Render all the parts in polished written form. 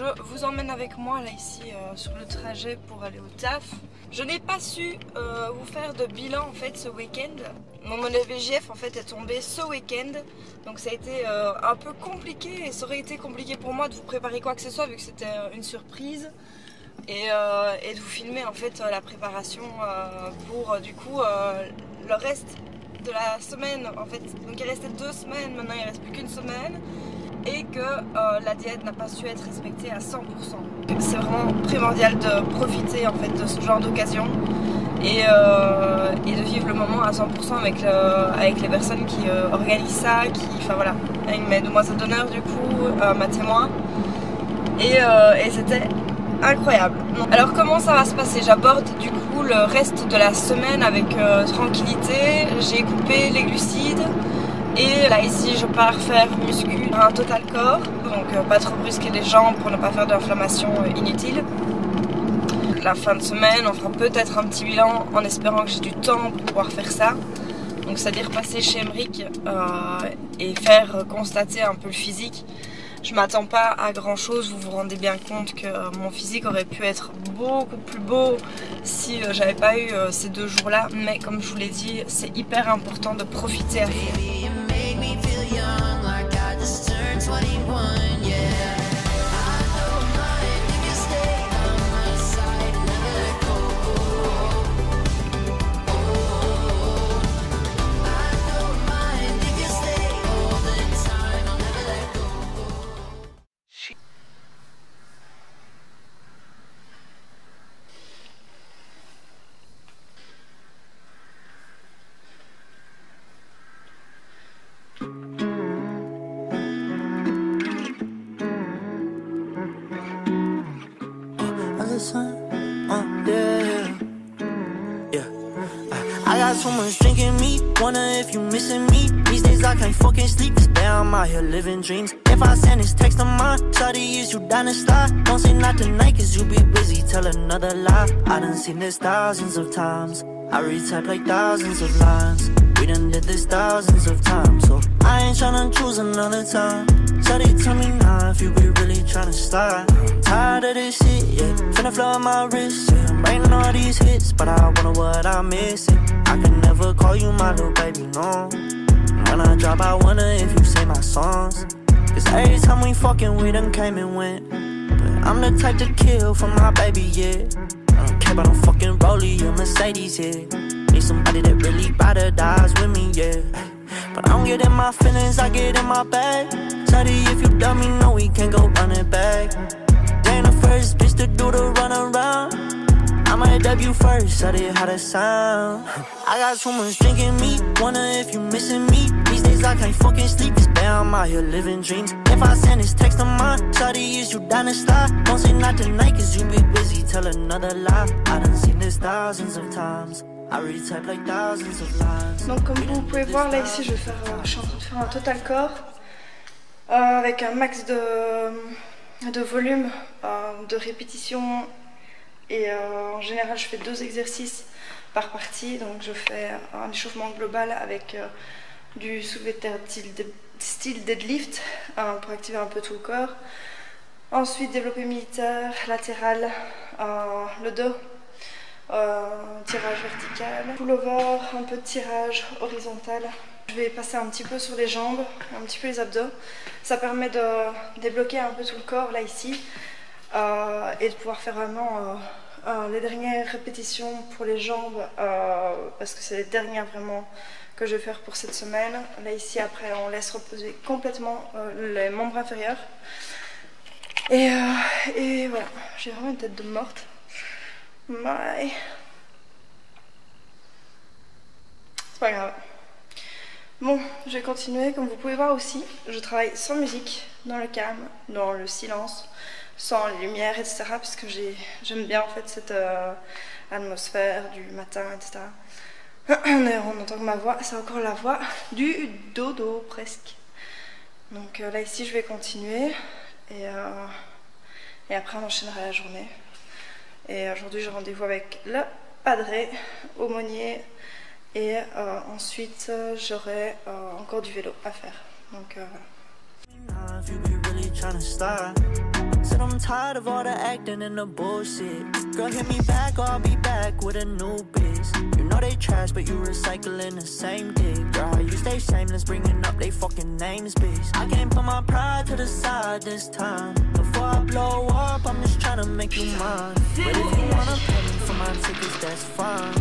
je vous emmène avec moi là ici sur le trajet pour aller au taf. Je n'ai pas su vous faire de bilan en fait ce week-end. Mon VGF en fait est tombé ce week-end, donc ça a été un peu compliqué et ça aurait été compliqué pour moi de vous préparer quoi que ce soit vu que c'était une surprise et de vous filmer en fait la préparation pour du coup le reste de la semaine en fait. Donc il restait 2 semaines, maintenant il ne reste plus qu'une semaine. Et que la diète n'a pas su être respectée à 100%. C'est vraiment primordial de profiter en fait de ce genre d'occasion et de vivre le moment à 100% avec les personnes qui organisent ça, enfin voilà, avec mes demoiselles d'honneur du coup, ma témoin, et c'était incroyable. Alors comment ça va se passer? J'aborde du coup le reste de la semaine avec tranquillité. J'ai coupé les glucides. Et là ici je pars faire muscu un total corps, donc pas trop brusquer les jambes pour ne pas faire d'inflammation inutile. La fin de semaine on fera peut-être un petit bilan en espérant que j'ai du temps pour pouvoir faire ça. Donc c'est-à-dire passer chez Emric et faire constater un peu le physique. Je m'attends pas à grand chose, vous vous rendez bien compte que mon physique aurait pu être beaucoup plus beau si j'avais pas eu ces 2 jours là, mais comme je vous l'ai dit, c'est hyper important de profiter à fond. I got so much drink in me, wonder if you missing me. These days I can't fucking sleep, cause damn I'm out here living dreams. If I send this text of mine, shawty, is you down to slide? Don't say not tonight, cause you be busy, tell another lie. I done seen this thousands of times, I retype like thousands of lines. We done did this thousands of times, so I ain't tryna choose another time. Shawty, tell me now if you be really tryna slide. Tired of this shit, yeah, finna flood my wrist, yeah. I'm writing all these hits, but I wonder what I'm missing. I can never call you my little baby, no. When I drop, I wonder if you say my songs. Cause every time we fucking, we done came and went. But I'm the type to kill for my baby, yeah. I don't care about no fucking Rollie or Mercedes, yeah. Need somebody that really ride or dies with me, yeah. But I don't get in my feelings, I get in my bag. Shawty, if you love me, no, we can't go run it back. They ain't the first bitch to do the run around. I might dub you first, I did how to sound. I got so much drink in me, wonder if you missing me. These days I can't fucking sleep, cause damn I'm out here living dreams. If I send this text of mine, shawty, is you down to slide? Don't say not tonight, cause you be busy, tell another lie. I done seen this thousands of times, I retype like thousands of lines. Donc comme vous pouvez voir là ici je suis en train de faire un total corps avec un max de volume, de répétition. Et en général je fais 2 exercices par partie, donc je fais un échauffement global avec du soulevé de terre style deadlift pour activer un peu tout le corps. Ensuite développé militaire, latéral, le dos, tirage vertical, pullover, un peu de tirage horizontal. Je vais passer un petit peu sur les jambes, un petit peu les abdos. Ça permet de débloquer un peu tout le corps là ici et de pouvoir faire vraiment les dernières répétitions pour les jambes parce que c'est les dernières vraiment que je vais faire pour cette semaine. Là ici après on laisse reposer complètement les membres inférieurs et voilà, j'ai vraiment une tête de morte. Mais c'est pas grave. Bon, je vais continuer. Comme vous pouvez voir aussi, je travaille sans musique, dans le calme, dans le silence, sans lumière, etc. Parce que j'aime bien en fait cette atmosphère du matin, etc. D'ailleurs, on entend que ma voix, c'est encore la voix du dodo presque. Donc là ici, je vais continuer et après on enchaînera la journée. Et aujourd'hui, j'ai rendez-vous avec le padré, aumônier. Et ensuite j'aurai encore du vélo à faire. Donc voilà. said I'm tired of all the acting and the bullshit. Girl, hit me back or I'll be back with a new biz. You know they trash, but you recycling the same dick. Girl, you stay shameless, bringing up they fucking names, bitch. I can't put my pride to the side this time. Before I blow up, I'm just trying to make you mine. But if you wanna pay me for my tickets, that's fine.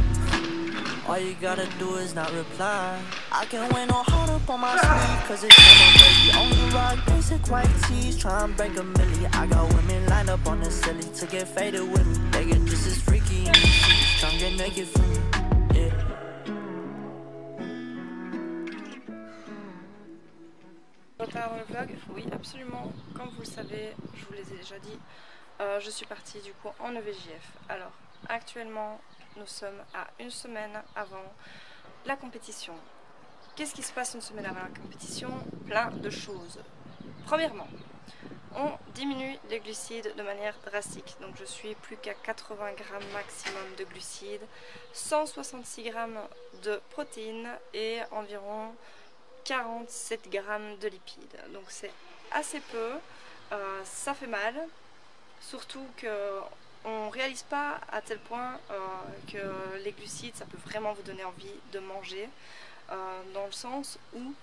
All you gotta do is not reply. I can't wait no hard up on my sleeve, cause it's never break. Only rock basic white tees, try and break a milli. I got women lined up on the silly to get faded with me. They get just as freaky in the sheets, try and get naked for me. Yeah. Retard dans le vlog? Oui, absolument. Comme vous le savez, je vous les ai déjà dit, je suis partie du coup en EVJF. Alors, actuellement, nous sommes à une semaine avant la compétition. Qu'est-ce qui se passe une semaine avant la compétition? Plein de choses. Premièrement, on diminue les glucides de manière drastique. Donc je suis plus qu'à 80 grammes maximum de glucides, 166 grammes de protéines et environ 47 grammes de lipides. Donc c'est assez peu, ça fait mal, surtout que on réalise pas à tel point que les glucides ça peut vraiment vous donner envie de manger, dans le sens où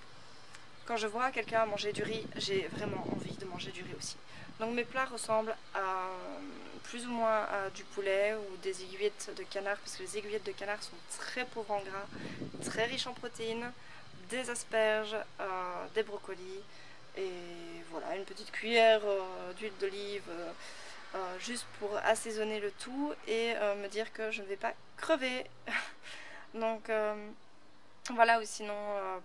quand je vois quelqu'un manger du riz, j'ai vraiment envie de manger du riz aussi. Donc mes plats ressemblent à plus ou moins à du poulet ou des aiguillettes de canard, parce que les aiguillettes de canard sont très pauvres en gras, très riches en protéines, des asperges, des brocolis et voilà, une petite cuillère d'huile d'olive juste pour assaisonner le tout et me dire que je ne vais pas crever. Donc voilà, ou sinon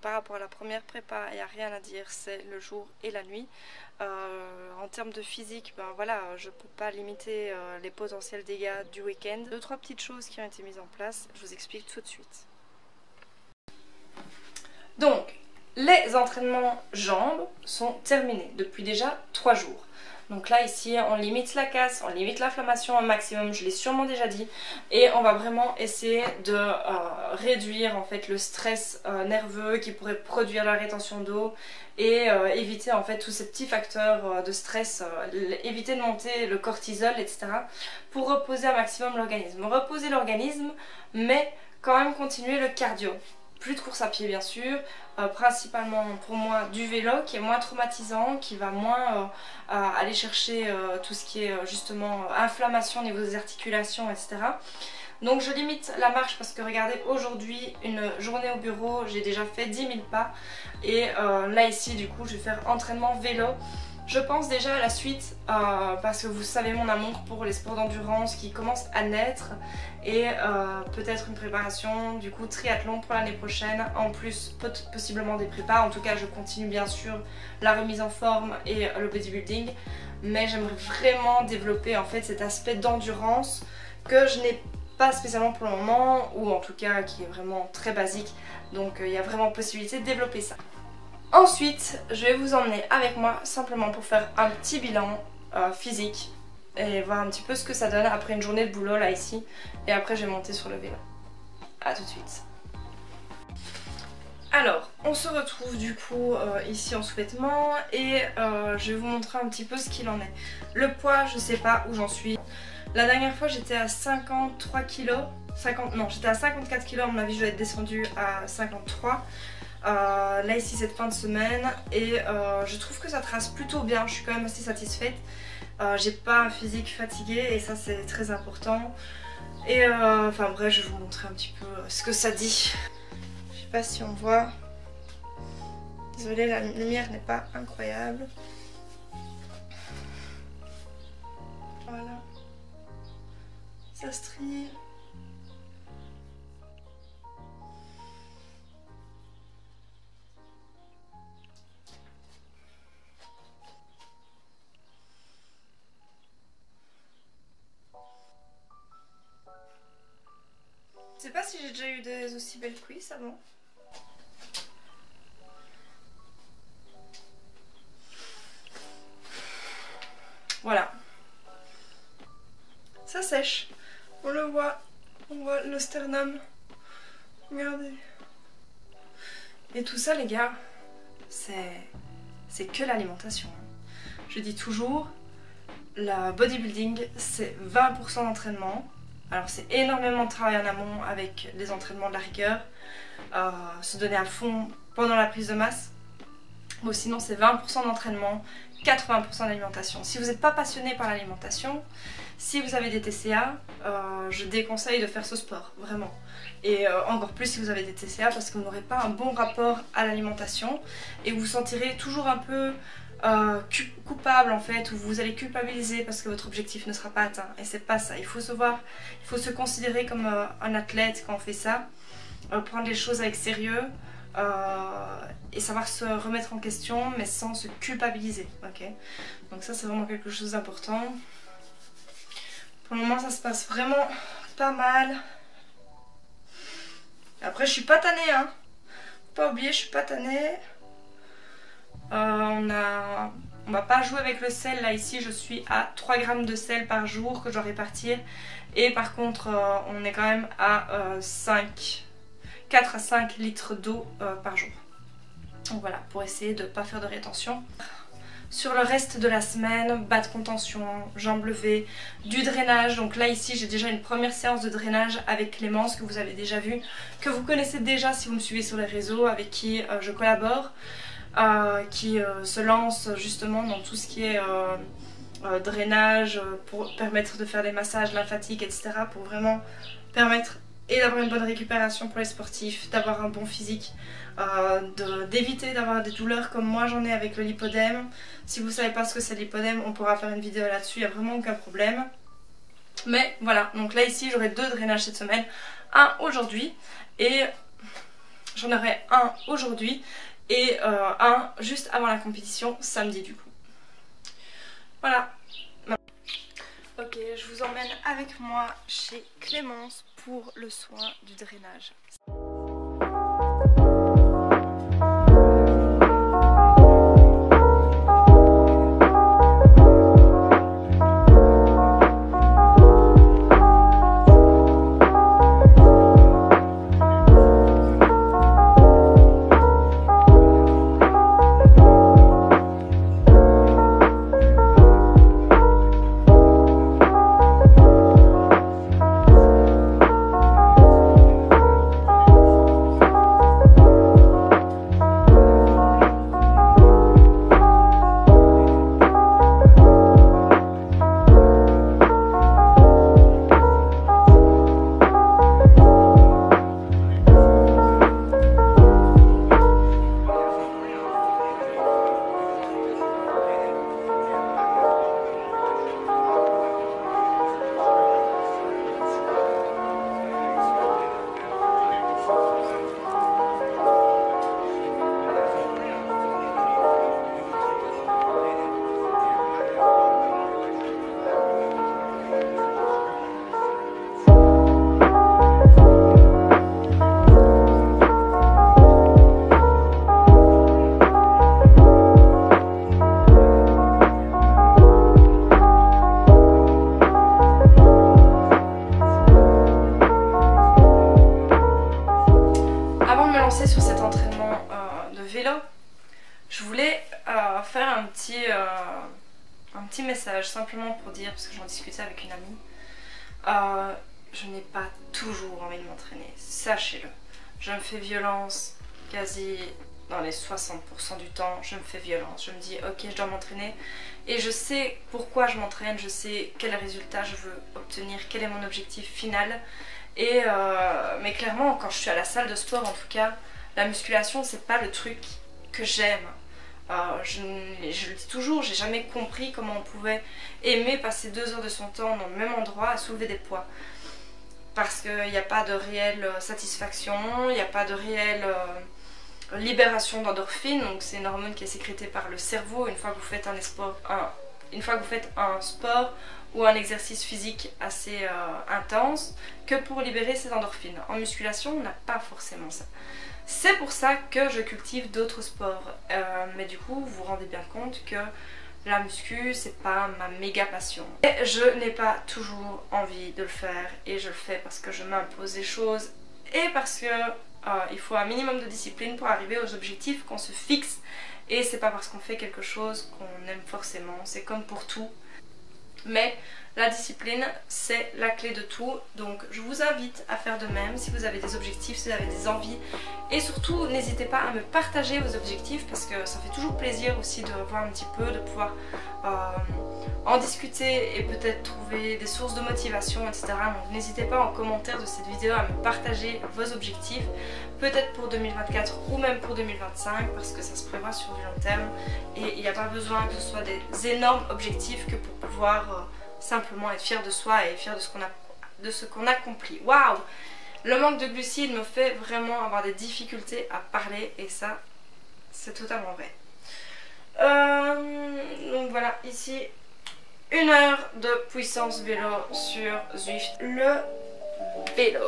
par rapport à la première prépa, il n'y a rien à dire, c'est le jour et la nuit. En termes de physique, ben voilà, je ne peux pas limiter les potentiels dégâts du week-end. 2-3 petites choses qui ont été mises en place, je vous explique tout de suite. Donc, les entraînements jambes sont terminés depuis déjà 3 jours. Donc là ici on limite la casse, on limite l'inflammation au maximum, je l'ai sûrement déjà dit. Et on va vraiment essayer de réduire en fait le stress nerveux qui pourrait produire la rétention d'eau. Et éviter en fait tous ces petits facteurs de stress, éviter de monter le cortisol, etc. Pour reposer un maximum l'organisme. Reposer l'organisme mais quand même continuer le cardio. Plus de course à pied bien sûr, principalement pour moi du vélo qui est moins traumatisant, qui va moins aller chercher tout ce qui est justement inflammation au niveau des articulations, etc. Donc je limite la marche parce que regardez, aujourd'hui une journée au bureau, j'ai déjà fait 10 000 pas et là ici du coup je vais faire entraînement vélo. Je pense déjà à la suite parce que vous savez mon amour pour les sports d'endurance qui commence à naître et peut-être une préparation du coup triathlon pour l'année prochaine, en plus possiblement des prépas. En tout cas je continue bien sûr la remise en forme et le bodybuilding, mais j'aimerais vraiment développer en fait cet aspect d'endurance que je n'ai pas spécialement pour le moment, ou en tout cas qui est vraiment très basique, donc il y a vraiment possibilité de développer ça. Ensuite, je vais vous emmener avec moi simplement pour faire un petit bilan physique et voir un petit peu ce que ça donne après une journée de boulot là ici. Et après je vais monter sur le vélo. A tout de suite. Alors, on se retrouve du coup ici en sous-vêtements et je vais vous montrer un petit peu ce qu'il en est. Le poids, je sais pas où j'en suis. La dernière fois j'étais à 53 kg. Non, j'étais à 54 kg, à mon avis je vais être descendue à 53. Là ici cette fin de semaine et je trouve que ça trace plutôt bien, je suis quand même assez satisfaite. J'ai pas un physique fatigué et ça c'est très important. Et enfin bref, je vais vous montrer un petit peu ce que ça dit. Je sais pas si on voit. Désolée, la lumière n'est pas incroyable. Voilà. Ça strie. Je sais pas si j'ai déjà eu des aussi belles cuisses avant. Voilà. Ça sèche. On le voit. On voit le sternum. Regardez. Et tout ça les gars, c'est que l'alimentation. Je dis toujours, la bodybuilding c'est 20% d'entraînement. Alors c'est énormément de travail en amont avec les entraînements de la rigueur, se donner à fond pendant la prise de masse. Ou sinon c'est 20% d'entraînement, 80% d'alimentation. Si vous n'êtes pas passionné par l'alimentation, si vous avez des TCA, je déconseille de faire ce sport, vraiment. Et encore plus si vous avez des TCA parce que vous n'aurez pas un bon rapport à l'alimentation et vous vous sentirez toujours un peu coupable en fait, ou vous allez culpabiliser parce que votre objectif ne sera pas atteint. Et c'est pas ça, il faut se voir, il faut se considérer comme un athlète quand on fait ça, prendre les choses avec sérieux. Et savoir se remettre en question mais sans se culpabiliser, ok? Donc ça c'est vraiment quelque chose d'important. Pour le moment ça se passe vraiment pas mal. Après je suis pas tannée hein, faut pas oublier je suis pas tannée. On va pas jouer avec le sel là, ici je suis à 3 grammes de sel par jour que je dois répartir. Et par contre on est quand même à 4 à 5 litres d'eau par jour. Donc voilà, pour essayer de ne pas faire de rétention. Sur le reste de la semaine, bas de contention, jambes levées, du drainage. Donc là ici j'ai déjà une première séance de drainage avec Clémence que vous avez déjà vu, que vous connaissez déjà si vous me suivez sur les réseaux, avec qui je collabore, qui se lance justement dans tout ce qui est drainage, pour permettre de faire des massages lymphatiques, etc. pour vraiment permettre et d'avoir une bonne récupération pour les sportifs, d'avoir un bon physique, d'éviter d'avoir des douleurs comme moi j'en ai avec le lipodème. Si vous ne savez pas ce que c'est le lipodème, on pourra faire une vidéo là-dessus, il n'y a vraiment aucun problème. Mais voilà, donc là ici j'aurai 2 drainages cette semaine, un aujourd'hui et j'en aurai un aujourd'hui et un juste avant la compétition samedi du coup. Voilà. Ok, je vous emmène avec moi chez Clémence pour le soin du drainage. Sur cet entraînement de vélo, je voulais faire un petit message simplement pour dire, parce que j'en discutais avec une amie, je n'ai pas toujours envie de m'entraîner, sachez-le. Je me fais violence quasi dans les 60% du temps, je me fais violence, je me dis ok je dois m'entraîner et je sais pourquoi je m'entraîne, je sais quel résultat je veux obtenir, quel est mon objectif final. Et mais clairement quand je suis à la salle de sport en tout cas, la musculation c'est pas le truc que j'aime. Je le dis toujours, j'ai jamais compris comment on pouvait aimer passer 2 heures de son temps dans le même endroit à soulever des poids. Parce qu'il n'y a pas de réelle satisfaction, il n'y a pas de réelle libération d'endorphines, donc c'est une hormone qui est sécrétée par le cerveau une fois que vous faites un sport ou un exercice physique assez intense, que pour libérer ces endorphines. En musculation, on n'a pas forcément ça. C'est pour ça que je cultive d'autres sports. Mais du coup, vous vous rendez bien compte que la muscu, c'est pas ma méga passion. Et je n'ai pas toujours envie de le faire. Et je le fais parce que je m'impose des choses. Et parce que il faut un minimum de discipline pour arriver aux objectifs qu'on se fixe. Et c'est pas parce qu'on fait quelque chose qu'on aime forcément. C'est comme pour tout. Mais la discipline, c'est la clé de tout. Donc je vous invite à faire de même si vous avez des objectifs, si vous avez des envies. Et surtout, n'hésitez pas à me partager vos objectifs parce que ça fait toujours plaisir aussi de voir un petit peu, de pouvoir en discuter et peut-être trouver des sources de motivation, etc. Donc n'hésitez pas en commentaire de cette vidéo à me partager vos objectifs, peut-être pour 2024 ou même pour 2025 parce que ça se prévoit sur du long terme et il n'y a pas besoin que ce soit des énormes objectifs que pour pouvoir simplement être fier de soi et fier de ce qu'on accomplit. Waouh! Le manque de glucides me fait vraiment avoir des difficultés à parler et ça, c'est totalement vrai. Donc voilà, ici, 1 heure de puissance vélo sur Zwift, le vélo.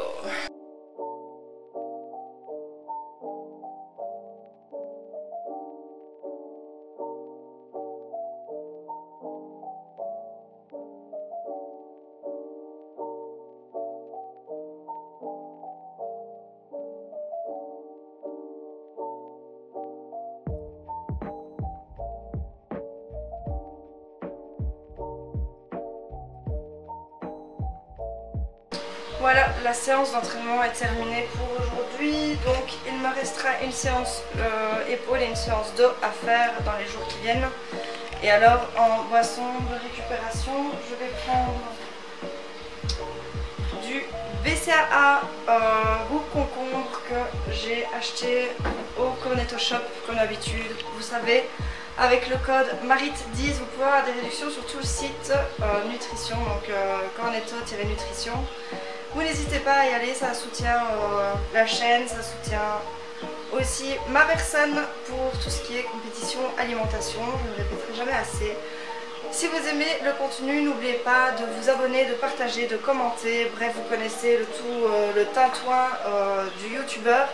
Voilà, la séance d'entraînement est terminée pour aujourd'hui. Donc il me restera une séance épaules et une séance dos à faire dans les jours qui viennent. Et alors en boisson de récupération, je vais prendre du BCAA goût concombre que j'ai acheté au Cornetto Shop comme d'habitude. Vous savez, avec le code MARIT10, vous pouvez avoir des réductions sur tout le site nutrition, donc Cornetto-nutrition. Vous n'hésitez pas à y aller, ça soutient la chaîne, ça soutient aussi ma personne pour tout ce qui est compétition, alimentation, je ne le répéterai jamais assez. Si vous aimez le contenu, n'oubliez pas de vous abonner, de partager, de commenter, bref vous connaissez le tout, le tintouin du youtubeur.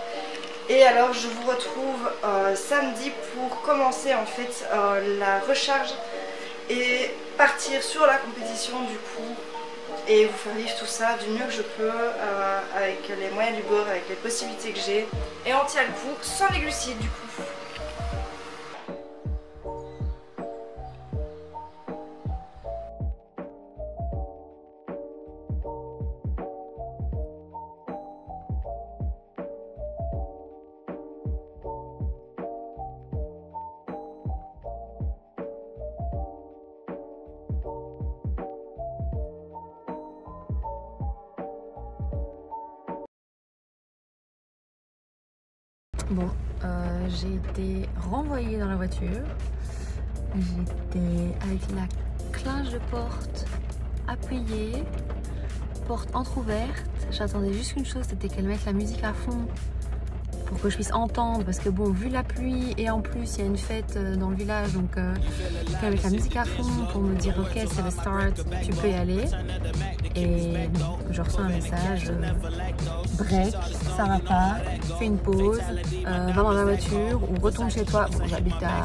Et alors je vous retrouve samedi pour commencer en fait la recharge et partir sur la compétition du coup. Et vous faire vivre tout ça du mieux que je peux avec les moyens du bord, avec les possibilités que j'ai. Et on tient le coup sans les glucides du coup. Bon, j'ai été renvoyée dans la voiture. J'étais avec la clinche de porte appuyée, porte entrouverte. J'attendais juste une chose, c'était qu'elle mette la musique à fond pour que je puisse entendre, parce que bon, vu la pluie et en plus il y a une fête dans le village, donc qu'elle mette la musique à fond pour me dire ok c'est le start, tu peux y aller. Et bon, je reçois un message, break, ça va pas, fais une pause, va dans la voiture ou retourne chez toi. Bon, j'habite à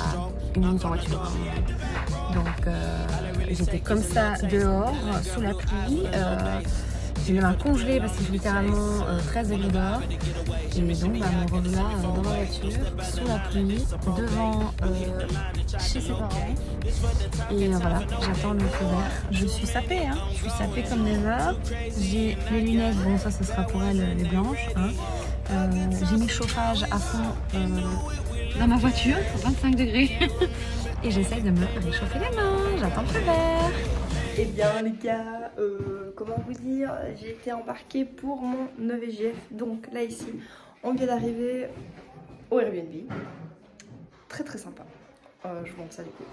1 minute en voiture, donc j'étais comme ça dehors, sous la pluie. J'ai eu un congelé parce qu'il fait littéralement 13 degrés dehors. Et donc bah, me revoilà dans ma voiture, sous la pluie, devant chez ses parents. Et voilà, j'attends le feu vert. Je suis sapée, hein. Je suis sapée comme des arbres. J'ai les lunettes, bon ça ce sera pour elle les blanches. Hein. J'ai mis le chauffage à fond dans ma voiture, 25 degrés. Et j'essaye de me réchauffer les mains, j'attends le feu vert. Eh bien les gars, comment vous dire, j'ai été embarquée pour mon EVGF. Donc là ici, on vient d'arriver au Airbnb. Très très sympa. Je vous montre ça du coup.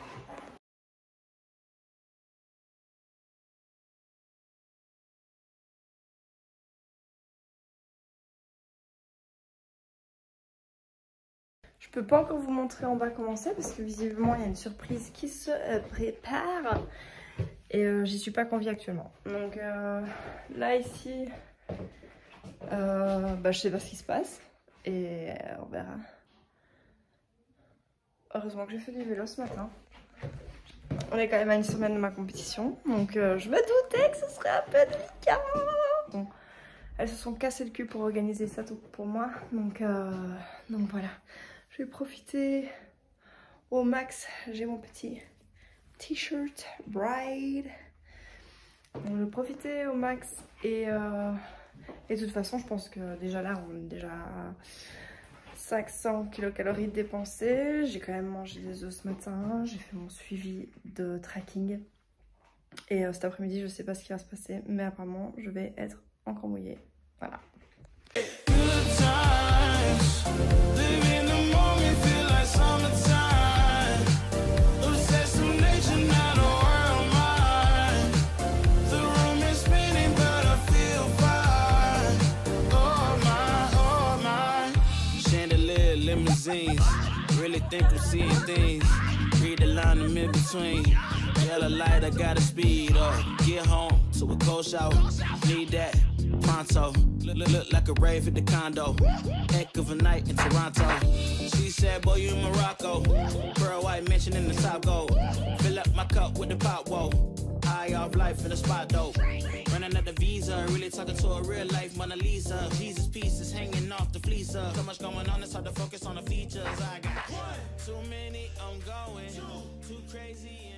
Je peux pas encore vous montrer en bas comment c'est parce que visiblement il y a une surprise qui se prépare. Et j'y suis pas conviée actuellement. Donc là ici, je sais pas ce qui se passe. Et on verra. Heureusement que j'ai fait du vélo ce matin. On est quand même à une semaine de ma compétition. Donc je me doutais que ce serait un peu délicat. Bon, elles se sont cassées le cul pour organiser ça tout pour moi. Donc voilà. Je vais profiter au max. J'ai mon petit t-shirt Bride Donc je vais profiter au max et de toute façon je pense que déjà là on est déjà à 500 kilocalories dépensées. J'ai quand même mangé des œufs ce matin, j'ai fait mon suivi de tracking et cet après-midi je sais pas ce qui va se passer mais apparemment je vais être encore mouillée. Voilà. Really think I'm seeing things. Read the line in between. Yellow light, I gotta speed up. Get home to a cold shower. Need that pronto. Look like a rave at the condo. Heck of a night in Toronto. She said, boy, you in Morocco. Pearl white mention in the top gold. Fill up my cup with the pop, whoa. High off life in the spot, though. Running at the visa, really talking to a real life Mona Lisa. Jesus pieces hanging off the fleecer. So much going on, it's hard to focus on the features. I got one, too many, I'm going too crazy.